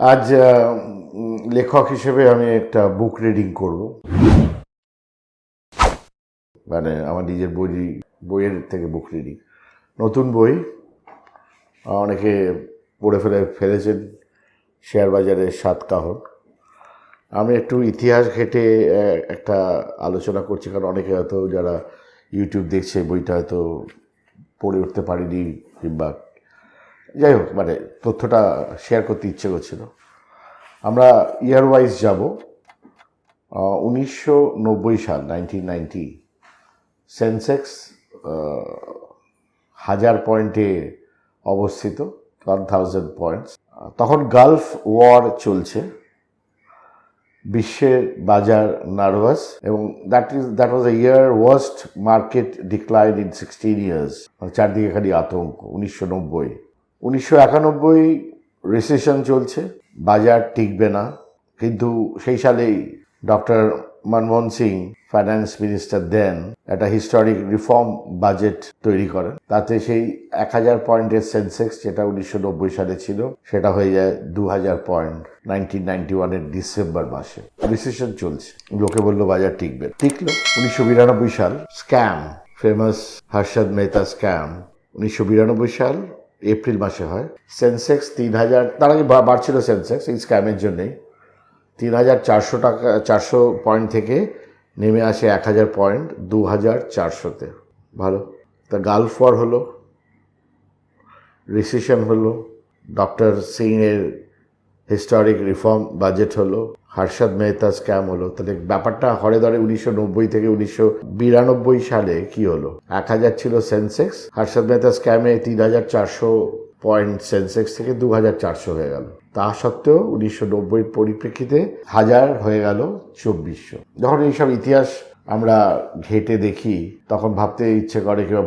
আজ লেখক হিসেবে আমি একটা বুক রিডিং করব, মানে আমার নিজের বইয়ের থেকে বুক রিডিং। নতুন বই, অনেকে পড়ে ফেলেছেন, শেয়ার বাজারের 7 কাহন। আমি একটু ইতিহাস ঘেঁটে একটা আলোচনা করছি, কারণ অনেকে হয়তো যারা ইউটিউব দেখছে বইটা হয়তো পড়ে উঠতে পারিনি, কিংবা যাই হোক, মানে তথ্যটা শেয়ার করতে ইচ্ছে করছিল। আমরা ইয়ার ওয়াইজ যাব। 1990 সাল, 1990, সেন্সেক্স 1000 পয়েন্টে অবস্থিত, 1000 পয়েন্টস। তখন গালফ ওয়ার চলছে, বিশ্বের বাজার নার্ভাস, এবং that was A year worst market decline in 16 years. চারদিকে খালি আতঙ্ক। 1991 রিসেশন চলছে, বাজার টিকবে না। কিন্তু সেই সালেই doctor Manmohan Singh, finance minister then, একটা হিস্টোরিক রিফর্ম বাজেট তৈরি করেন। তাতে সেই 1000 পয়েন্টের সেন্সেক্স, যেটা 1990 সালে ছিল, সেটা হয়ে যায় 2000 পয়েন্ট 1991 ডিসেম্বর মাসে। রিসেশন চলছে, লোকে বললো বাজার টিকবে, টিকলো। 1992 সাল, scam, famous Harshad Mehta scam, 1992 সাল এপ্রিল মাসে হয়। সেন্সেক্স 3000, তার আগে বাড়ছিল সেন্সেক্স, এই স্ক্যামের জন্যেই 3400 পয়েন্ট থেকে নেমে আসে 1000 পয়েন্ট 2400-তে। ভালো। তা গালফ ওয়ার হলো, রিসেশন হলো, ডক্টর সিংয়ের হিস্টোরিক রিফর্ম বাজেট হলো, হর্ষদ মেহতা স্ক্যাম হলো। তাহলে ব্যাপারটা হরে ধরে 1990 থেকে 1992 সালে কি হলো? 1000 ছিল সেন্সেক্স, হর্ষদ মেহতা স্ক্যামে 3400 পয়েন্ট সেন্সেক্স থেকে 2400 হয়ে গেল। তা সত্ত্বেও 1990 পরিপ্রেক্ষিতে 1000 হয়ে গেল 2400। যখন এইসব ইতিহাস আমরা ঘেটে দেখি, তখন ভাবতে ইচ্ছে করে, কিংবা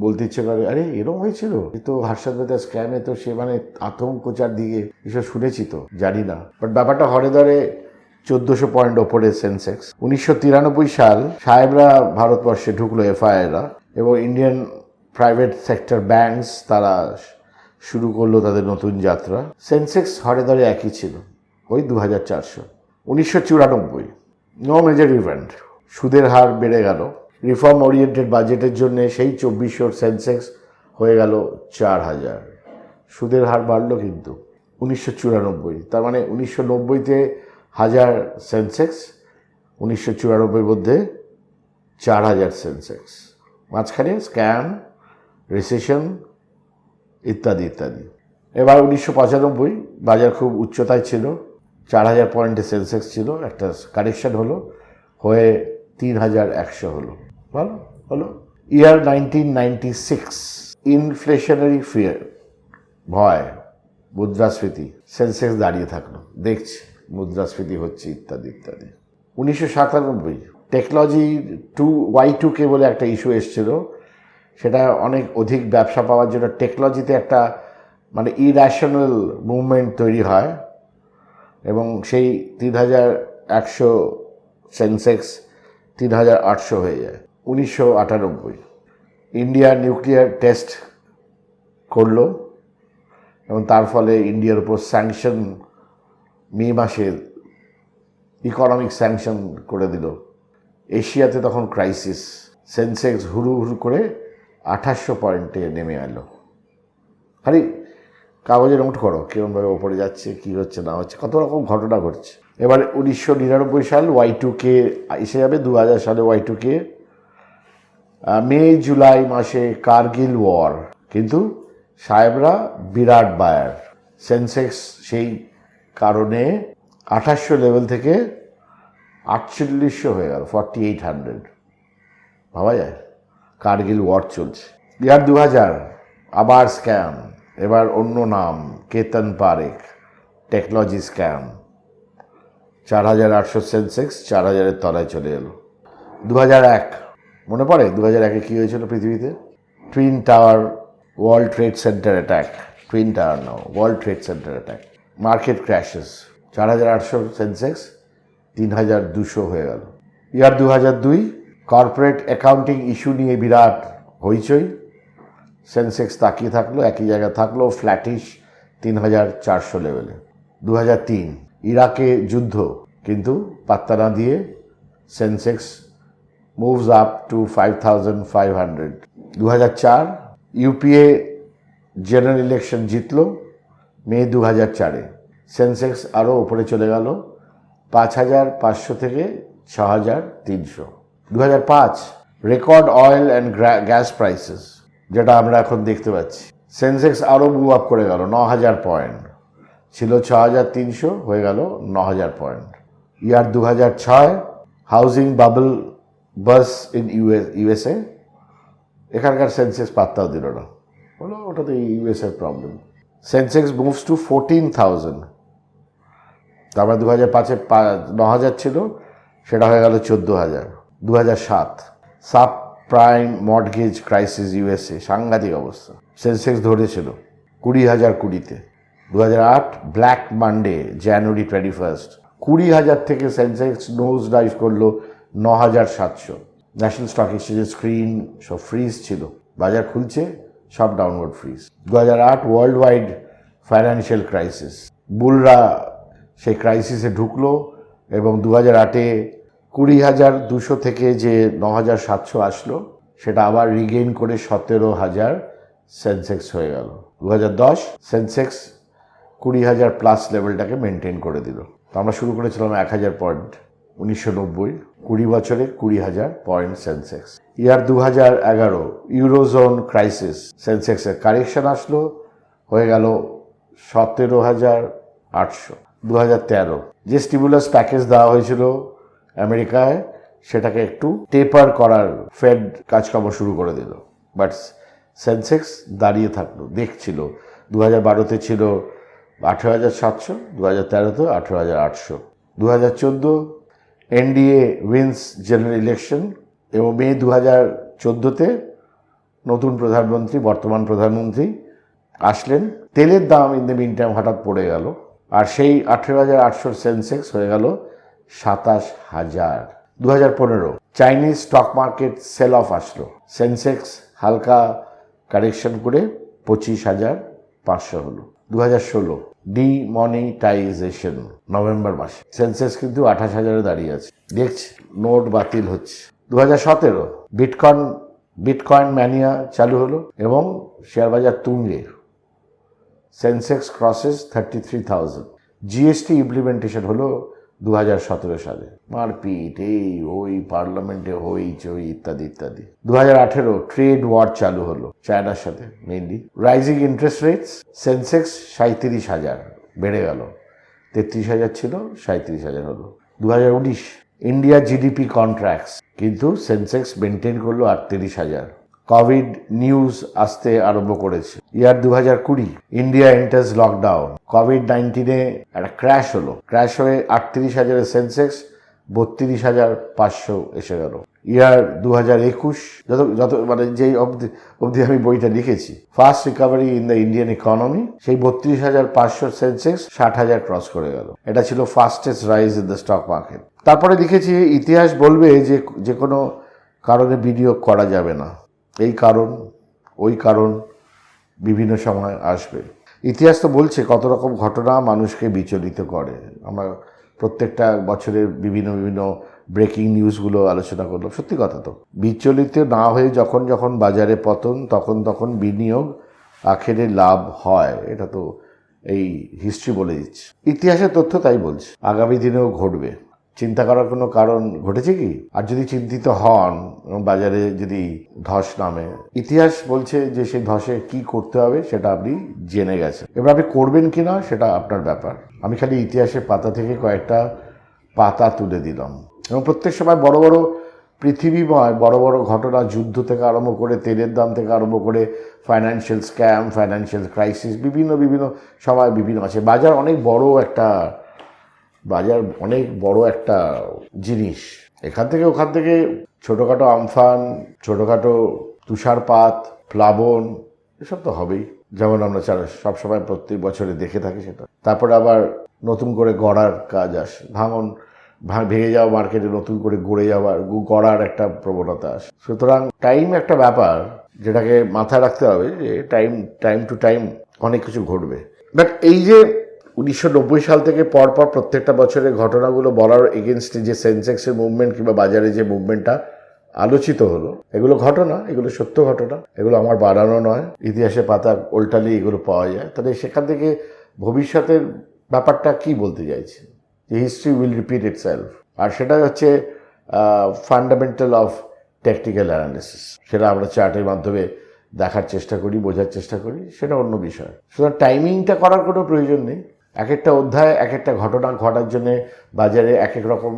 বলতে ইচ্ছে করে, আরে এরকম হয়েছিল, তো হর্ষদ মেহতা স্ক্যামে তো সে মানে আতঙ্ক চারদিকে, এসব শুনেছি তো, জানি না। বাট ব্যাপারটা হরে ধরে 1400 পয়েন্ট ওপরে সেন্সেক্স। 1993 সাল সাহেবরা ভারতবর্ষে ঢুকলো, এফআইআইরা, এবং ইন্ডিয়ান প্রাইভেট সেক্টর ব্যাংকস তারা শুরু করলো তাদের নতুন যাত্রা। সেন্সেক্স হরে ধরে একই ছিল, ওই 2400। 1994, নো মেজর ইভেন্ট, সুদের হার বেড়ে গেল। রিফর্ম ওরিয়েন্টেড বাজেটের জন্য সেই 2400 সেন্সেক্স হয়ে গেল 4000। সুদের হার বাড়লো কিন্তু 1994, তার মানে 1990-তে 1000 সেন্সেক্স, 1994 মধ্যে 4000 সেন্সেক্স। মাঝখানে স্ক্যাম, রিসেশন ইত্যাদি ইত্যাদি। এবার 1995 বাজার খুব উচ্চতায় ছিল, 4000 পয়েন্টে সেন্সেক্স ছিল, একটা কারেকশন হলো, হয়ে 3100 হলো। ভালো হলো। ইয়ার 1996, ইনফ্লেশনারি ফিয়ার, ভয়, মুদ্রাস্ফীতি, সেন্সেক্স দাঁড়িয়ে থাকলো, দেখছে মুদ্রাস্ফীতি হচ্ছে ইত্যাদি ইত্যাদি। 1997, টেকনোলজি Y2K বলে একটা ইস্যু এসছিল, সেটা অনেক অধিক ব্যবসা পাওয়ার জন্য টেকনোলজিতে একটা মানে ইর্যাশনাল মুভমেন্ট তৈরি হয়, এবং সেই 3100 সেন্সেক্স 3800 হয়ে যায়। 1998, ইন্ডিয়া নিউক্লিয়ার টেস্ট করলো, এবং তার ফলে ইন্ডিয়ার উপর স্যাংশন, মে মাসে ইকোনমিক স্যাংশন করে দিল। এশিয়াতে তখন ক্রাইসিস, সেন্সেক্স হুড়ু হুড়ু করে 2800 পয়েন্টে নেমে এলো। খালি কাগজে নোট করো কীরকমভাবে ওপরে যাচ্ছে, কী হচ্ছে না হচ্ছে, কত রকম ঘটনা ঘটছে। এবার 1999 সাল Y2K এসে যাবে, 2000 সালে Y2K। মে জুলাই মাসে কার্গিল ওয়ার, কিন্তু সাহেবরা বিরাট বায়ার। সেন্সেক্স সেই কারণে 2800 লেভেল থেকে 4800 হয়ে গেল, 4800। ভাবা যায়, কার্গিল ওয়ার চলছে। ইয়ার 2000, আবার স্ক্যাম, এবার অন্য নাম, কেতন পারেখ, টেকনোলজি স্ক্যাম। 4800 সেন্সেক্স 4000-এর তলায় চলে এলো। 2001, মনে পড়ে 2001-এ কী হয়েছিল পৃথিবীতে? Twin tower World Trade Center attack, twin tower now, World Trade Center attack, market crashes, 4800 Sensex 3200 হয়ে গেল। ইয়ার 2002, কর্পোরেট অ্যাকাউন্টিং ইস্যু নিয়ে বিরাট হইচই, সেন্সেক্স তাকিয়ে থাকলো, একই জায়গায় থাকলো, ফ্ল্যাটিশ 3400 লেভেলে। 2003 ইরাকে যুদ্ধ, কিন্তু পাত্তা না দিয়ে Sensex moves up to 5,500। 2004 UPA general election জিতলো মে 2004-এ, সেন্সেক্স আরও ওপরে চলে গেল 5,500 থেকে 6,300। 2005 record oil and gas prices, যেটা আমরা এখন দেখতে পাচ্ছি, সেন্সেক্স আরও মুভ আপ করে গেল 9,000 পয়েন্ট, ছিল 6,300 হয়ে গেল 9,000 point. Year 2006 housing bubble bus in USA, এখানকার সেন্সেক্স পাত্তাও দিল না, বলো ওটা তো ইউএসএর প্রবলেম। সেন্সেক্স মুভস টু 14,000, তারপরে 2005-এ 9,000 ছিল, সেটা হয়ে গেল 14,000। 2007 sub prime mortgage crisis USA, সাংঘাতিক অবস্থা, সেন্সেক্স ধরেছিল 20,020-তে। 2008 ব্ল্যাক মানডে জানুয়ারি 21, 20,000 থেকে সেন্সেক্স নোজ ডাইভ করলো 9,700। ন্যাশনাল স্টক এক্সচেঞ্জের স্ক্রিন সব ফ্রিজ ছিল, বাজার খুলছে সব downward freeze. 2008 world wide financial crisis, বুলরা সেই ক্রাইসিসে ঢুকলো এবং 2008-এ 20,200 থেকে যে 9,700 আসলো, সেটা আবার রিগেইন করে 17,000 সেন্সেক্স হয়ে গেল। 2010 সেন্সেক্স 20,000 প্লাস লেভেলটাকে মেনটেন করে দিল। তো আমরা শুরু করেছিলাম 1,000 পয়েন্ট 1990, 20 বছরে 20,000 পয়েন্ট সেন্সেক্স। ইয়ার 2011 ইউরোজোন ক্রাইসিস, সেন্সেক্সের কারেকশন আসলো, হয়ে গেল 17,800। 2013 যে স্টিমুলাস প্যাকেজ দেওয়া হয়েছিল আমেরিকায়, সেটাকে একটু টেপার করার ফেড কাজকর্ম শুরু করে দিল, বাট সেন্সেক্স দাঁড়িয়ে থাকলো, দেখছিল। 2012-তে ছিল 18,700, 2013-তে 18,800। 2014 এনডিএ উইন্স জেনারেল ইলেকশন এবং মে 2014-তে নতুন প্রধানমন্ত্রী, বর্তমান প্রধানমন্ত্রী আসলেন। তেলের দাম ইন দ্য মিন টাইম হঠাৎ পড়ে গেল, আর সেই 18,800 সেন্সেক্স হয়ে গেল 27,000। 2015 Chinese stock market sell off আসলো, সেন্সেক্স হালকা কারেকশন করে 25,500 হলো। 2016 ডিমনিটাইজেশন নভেম্বর মাসে, সেন্সেক্স কিন্তু 28,000-এ দাঁড়িয়ে আছে, দেখছি নোট বাতিল হচ্ছে। 2017 বিটকয়েন ম্যানিয়া চালু হলো এবং শেয়ার বাজার তুঙ্গে, সেন্সেক্স ক্রসেস 33,000। জিএসটি ইমপ্লিমেন্টেশন হলো 2017 সালে, মারপিট এই ওই পার্লামেন্টে হইচই ইত্যাদি ইত্যাদি। 2018 ট্রেড ওয়ার চালু হলো চায়নার সাথে mainly, rising interest rates, Sensex 37,000 বেড়ে গেল, 33,000 ছিল 37,000 হলো। 2019 ইন্ডিয়া জিডিপি কন্ট্রাক্টস, কিন্তু সেন্সেক্স মেনটেন করলো 38,000। কোভিড নিউজ আসতে আরম্ভ করেছে। ইয়ার 2020 ইন্ডিয়া এন্টার্স লকডাউন, কোভিড-19-এ একটা ক্র্যাশ হলো, ক্র্যাশ হয়ে 38,000-এর সেন্সেক্স 32,500 এসে গেল। ইয়ার 2021 যত মানে যেই অবধি আমি বইটা লিখেছি, first recovery in the Indian economy, সেই 32,500 সেন্সেক্স 60,000 ক্রস করে গেল। এটা ছিল fastest rise in the stock market. তারপরে লিখেছি ইতিহাস বলবে যে কোনো কারণে বিনিয়োগ করা যাবে না, এই কারণ ওই কারণ বিভিন্ন সময় আসবে। ইতিহাস তো বলছে কত রকম ঘটনা মানুষকে বিচলিত করে। আমরা প্রত্যেকটা বছরের বিভিন্ন ব্রেকিং নিউজগুলো আলোচনা করলাম, সত্যি কথা তো, বিচলিত না হয়ে যখন বাজারে পতন, তখন বিনিয়োগ আখেরে লাভ হয়, এটা তো এই হিস্ট্রি বলে দিচ্ছে, ইতিহাসের তথ্য তাই বলছে, আগামী দিনেও ঘটবে। চিন্তা করার কোনো কারণ ঘটেছে কি? আর যদি চিন্তিত হন এবং বাজারে যদি ধস নামে, ইতিহাস বলছে যে সেই ধসে কি করতে হবে সেটা আপনি জেনে গেছেন, এবার আপনি করবেন কিনা সেটা আপনার ব্যাপার। আমি খালি ইতিহাসের পাতা থেকে কয়েকটা পাতা তুলে দিলাম, এবং প্রত্যেক সময় বড় বড় পৃথিবীময় বড় বড় ঘটনা, যুদ্ধ থেকে আরম্ভ করে তেলের দাম থেকে আরম্ভ করে ফাইন্যান্সিয়াল স্ক্যাম, ফাইন্যান্সিয়াল ক্রাইসিস, বিভিন্ন সময় বিভিন্ন আছে। বাজার অনেক বড় একটা জিনিস, এখান থেকে ওখান থেকে ছোটোখাটো আমফান, ছোটোখাটো তুষারপাত, প্লাবন, এসব তো হবেই, যেমন আমরা সবসময় প্রত্যেক বছরে দেখে থাকি সেটা। তারপরে আবার নতুন করে গড়ার কাজ আসে, ভেঙে যাওয়া মার্কেটে নতুন করে গড়ার একটা প্রবণতা আসে। সুতরাং টাইম একটা ব্যাপার, যেটাকে মাথায় রাখতে হবে যে টাইম টু টাইম অনেক কিছু ঘটবে। বাট এই যে 1990 সাল থেকে পরপর প্রত্যেকটা বছরের ঘটনাগুলো বলার এগেনস্টে যে সেন্সেক্সের মুভমেন্ট কিংবা বাজারে যে মুভমেন্টটা আলোচিত হলো, এগুলো ঘটনা, এগুলো সত্য ঘটনা, এগুলো আমার বানানো নয়, ইতিহাসের পাতা উল্টালে এগুলো পাওয়া যায়। তাহলে সেখান থেকে ভবিষ্যতের ব্যাপারটা কি বলতে চাইছে, যে হিস্ট্রি উইল রিপিট ইটসেলফ, আর সেটা হচ্ছে ফান্ডামেন্টাল অফ টেকনিক্যাল অ্যানালিসিস। সেটা আমরা চার্টের মাধ্যমে দেখার চেষ্টা করি, বোঝার চেষ্টা করি, সেটা অন্য বিষয়। সুতরাং টাইমিংটা করার কোনো প্রয়োজন নেই। এক একটা অধ্যায় এক একটা ঘটনা ঘটার জন্যে বাজারে এক এক রকম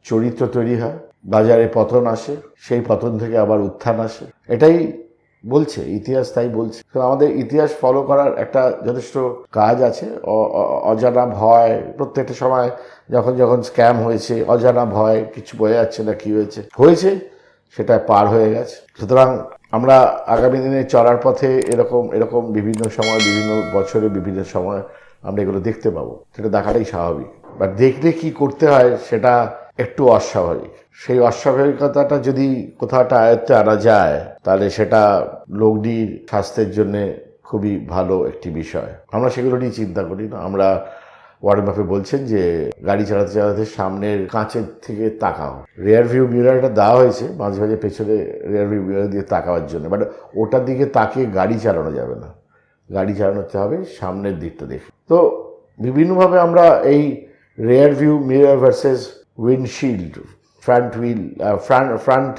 চরিত্র তৈরি হয়, বাজারে পতন আসে, সেই পতন থেকে আবার উত্থান আসে, এটাই বলছে ইতিহাস, তাই বলছে। তো আমাদের ইতিহাস ফলো করার একটা যথেষ্ট কাজ আছে। অজানা ভয়, প্রত্যেকটা সময় যখন যখন স্ক্যাম হয়েছে, অজানা ভয়, কিছু বোঝা যাচ্ছে না কী হয়েছে, সেটা পার হয়ে গেছে। সুতরাং আমরা আগামী দিনে চলার পথে এরকম বিভিন্ন সময়, বিভিন্ন বছরে, বিভিন্ন সময় আমরা এগুলো দেখতে পাবো। সেটা দেখাটাই স্বাভাবিক। বাট দেখলে কি করতে হয় সেটা একটু অস্বাভাবিক। সেই অস্বাভাবিকতাটা যদি কোথাও একটা আয়ত্তে আনা যায়, তাহলে সেটা লগ্নির স্বাস্থ্যের জন্য খুবই ভালো একটি বিষয়। আমরা সেগুলো নিয়ে চিন্তা করি না। আমরা ওয়ারেন বাফেট বলছেন যে গাড়ি চালাতে চালাতে সামনের কাঁচের থেকে তাকাও। রিয়ার ভিউ মিররটা দেওয়া হয়েছে মাঝে মাঝে পেছনে রিয়ার ভিউ মিরর দিয়ে তাকাবার জন্য, বাট ওটার দিকে তাকিয়ে গাড়ি চালানো যাবে না। গাড়ি চালানোতে হবে সামনের দিকটা দেখে। তো বিভিন্নভাবে আমরা এই rear view mirror versus windshield, front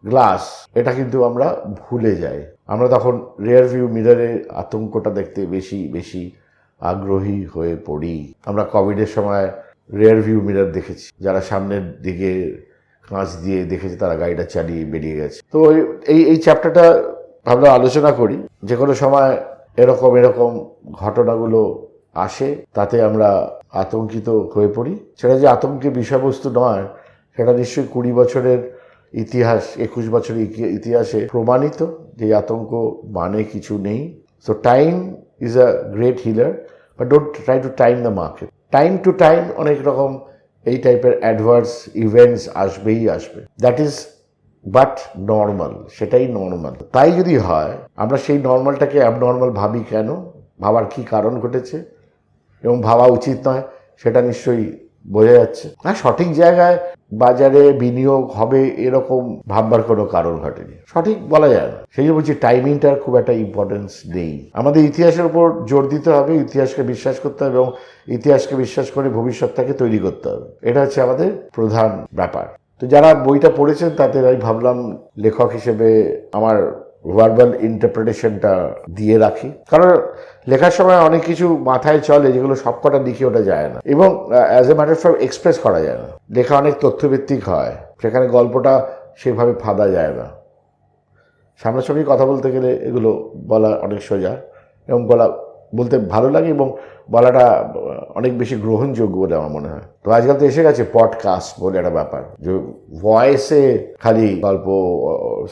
glass, এটা কিন্তু আমরা ভুলে যাই। আমরা তখন রিয়ার ভিউ মিররের আতঙ্কটা দেখতে বেশি আগ্রহী হয়ে পড়ি। আমরা কোভিডের সময় রিয়ার ভিউ মিরর দেখেছি, যারা সামনের দিকে কাঁচ দিয়ে দেখেছে তারা গাড়িটা চালিয়ে বেরিয়ে গেছে। তো এই চ্যাপ্টারটা ভাবলাম আলোচনা করি। যে কোনো সময় এরকম ঘটনাগুলো আসে, তাতে আমরা আতঙ্কিত হয়ে পড়ি। সেটা যে আতঙ্কের বিষয়বস্তু নয়, সেটা নিশ্চয়ই 20 বছরের ইতিহাস, 21 বছরের ইতিহাসে প্রমাণিত যে আতঙ্ক মানে কিছু নেই। So time is a great healer, but don't try to time the market. Time to time অনেক রকম এই টাইপের অ্যাডভার্স ইভেন্টস আসবে। দ্যাট ইজ বাট নর্মাল, সেটাই নর্মাল। তাই যদি হয়, আমরা সেই নর্মালটাকে অ্যাবনর্মাল ভাবি কেন, ভাবার কি কারণ ঘটেছে এবং ভাবা উচিত নয়, সেটা নিশ্চয়ই বোঝা যাচ্ছে। হ্যাঁ, সঠিক জায়গায় বাজারে বিনিয়োগ হবে এরকম ভাববার কোনো কারণ ঘটেনি, সঠিক বলা যায় না। সেই জন্য বলছি টাইমিংটার খুব একটা ইম্পর্টেন্স নেই। আমাদের ইতিহাসের উপর জোর দিতে হবে, ইতিহাসকে বিশ্বাস করতে হবে এবং ইতিহাসকে বিশ্বাস করে ভবিষ্যৎটাকে তৈরি করতে হবে। এটা হচ্ছে আমাদের প্রধান ব্যাপার। তো যারা বইটা পড়েছেন তাদের আমি ভাবলাম লেখক হিসেবে আমার ভার্বাল ইন্টারপ্রিটেশনটা দিয়ে রাখি, কারণ লেখার সময় অনেক কিছু মাথায় চলে যেগুলো সবকটা লিখে ওঠা যায় না এবং as a matter of fact express করা যায় না। লেখা অনেক তথ্যভিত্তিক হয়, সেখানে গল্পটা সেভাবে ফাঁদা যায় না। সামনাসামনি কথা বলতে গেলে এগুলো বলা অনেক সোজা এবং বলতে ভালো লাগে এবং বলাটা অনেক বেশি গ্রহণযোগ্য বলে আমার মনে হয়। তো আজকাল তো এসে গেছে পডকাস্ট বলে একটা ব্যাপার, যে ভয়েসে খালি গল্প,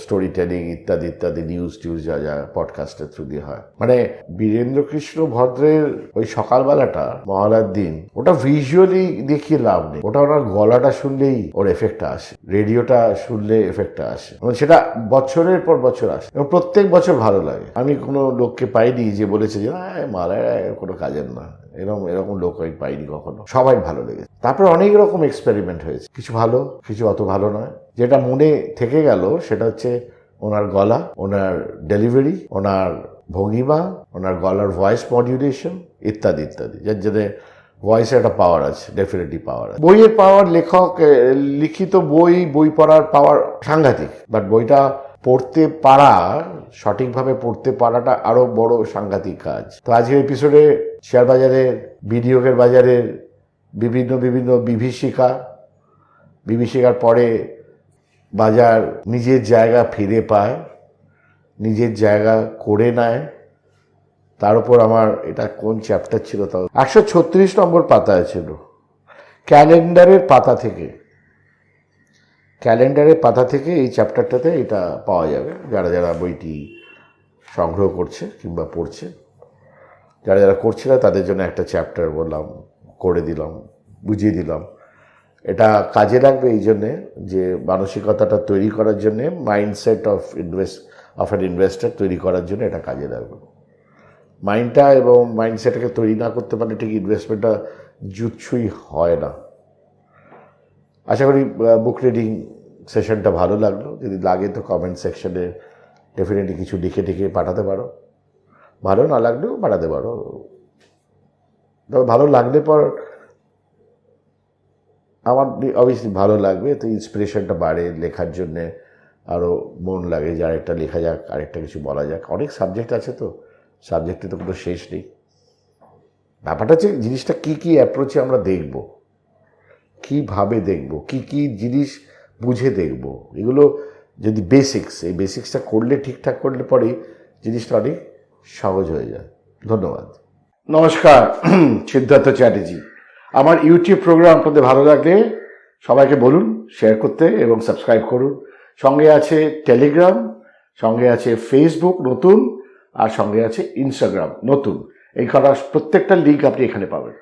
স্টোরি টেলিং ইত্যাদি নিউজ যা পডকাস্টের থ্রু দিয়ে হয়। মানে বীরেন্দ্র কৃষ্ণ ভদ্রের ওই সকালবেলাটা মহালয়ার দিন, ওটা ভিজুয়ালি দেখিয়ে লাভ নেই, ওটা ওনার গলাটা শুনলেই ওর এফেক্টটা আসে, রেডিওটা শুনলে এফেক্টটা আসে এবং সেটা বছরের পর বছর আসে এবং প্রত্যেক বছর ভালো লাগে। আমি কোনো লোককে পাইনি যে বলেছে যে মালায় কোনো কাজের না, এরকম লোক আমি পাইনি কখনো। সবাই ভালো লেগেছে। তারপরে অনেক রকম এক্সপেরিমেন্ট হয়েছে, কিছু ভালো, কিছু অত ভালো নয়। যেটা মনে থেকে গেল সেটা হচ্ছে ওনার গলা, ওনার ডেলিভারি, ওনার ভঙ্গিমা, ওনার গলার ভয়েস মডিউলেশন ইত্যাদি। যার জন্য ভয়েসের একটা পাওয়ার আছে, ডেফিনেটলি পাওয়ার আছে। বইয়ের পাওয়ার, লেখক লিখিত বই পড়ার পাওয়ার সাংঘাতিক, বাট বইটা পড়তে পারা, সঠিকভাবে পড়তে পারাটা আরো বড় সাংঘাতিক কাজ। তো আজকের এপিসোডে শেয়ার বাজারের, বিনিয়োগের বাজারের বিভিন্ন বিভীষিকার পরে বাজার নিজের জায়গা ফিরে পায়, নিজের জায়গা করে নেয়। তার উপর আমার এটা কোন চ্যাপ্টার ছিল, তাও 136 নম্বর পাতায় ছিল, ক্যালেন্ডারের পাতা থেকে এই চ্যাপ্টারটাতে এটা পাওয়া যাবে। যারা বইটি সংগ্রহ করছে কিংবা পড়ছে, যারা করছে না তাদের জন্য একটা চ্যাপ্টার বুঝিয়ে দিলাম। এটা কাজে লাগবে এই জন্যে যে মানসিকতাটা তৈরি করার জন্যে, মাইন্ডসেট অফ অ্যান ইনভেস্টর তৈরি করার জন্য এটা কাজে লাগবে। মাইন্ডটা এবং মাইন্ডসেটটাকে তৈরি না করতে পারলে ঠিক ইনভেস্টমেন্টটা জুৎসই হয় না। আশা করি বুক রিডিং সেশনটা ভালো লাগলো। যদি লাগে তো কমেন্ট সেকশনে ডেফিনেটলি কিছু লিখে টিখে পাঠাতে পারো, ভালো না লাগলেও পাঠাতে পারো। তবে ভালো লাগলে পর আমার অবভিয়াসলি ভালো লাগবে, তো ইন্সপিরেশনটা বাড়ে লেখার জন্যে, আরও মন লাগে যে আরেকটা লেখা যাক, আরেকটা কিছু বলা যাক। অনেক সাবজেক্ট আছে, তো সাবজেক্টে তো কোনো শেষ নেই। ব্যাপারটা হচ্ছে জিনিসটা কী কী অ্যাপ্রোচে আমরা দেখব, কীভাবে দেখব, কী কী জিনিস বুঝে দেখব, এগুলো যদি বেসিক্স, এই বেসিক্সটা করলে, ঠিকঠাক করলে পরেই জিনিসটা অনেক সহজ হয়ে যায়। ধন্যবাদ। নমস্কার, সিদ্ধার্থ চ্যাটার্জি। আমার ইউটিউব প্রোগ্রাম আপনাদের ভালো লাগলে সবাইকে বলুন শেয়ার করতে এবং সাবস্ক্রাইব করুন। সঙ্গে আছে টেলিগ্রাম, সঙ্গে আছে ফেসবুক নতুন, আর সঙ্গে আছে ইনস্টাগ্রাম নতুন। এই প্রত্যেকটা লিঙ্ক আপনি এখানে পাবেন।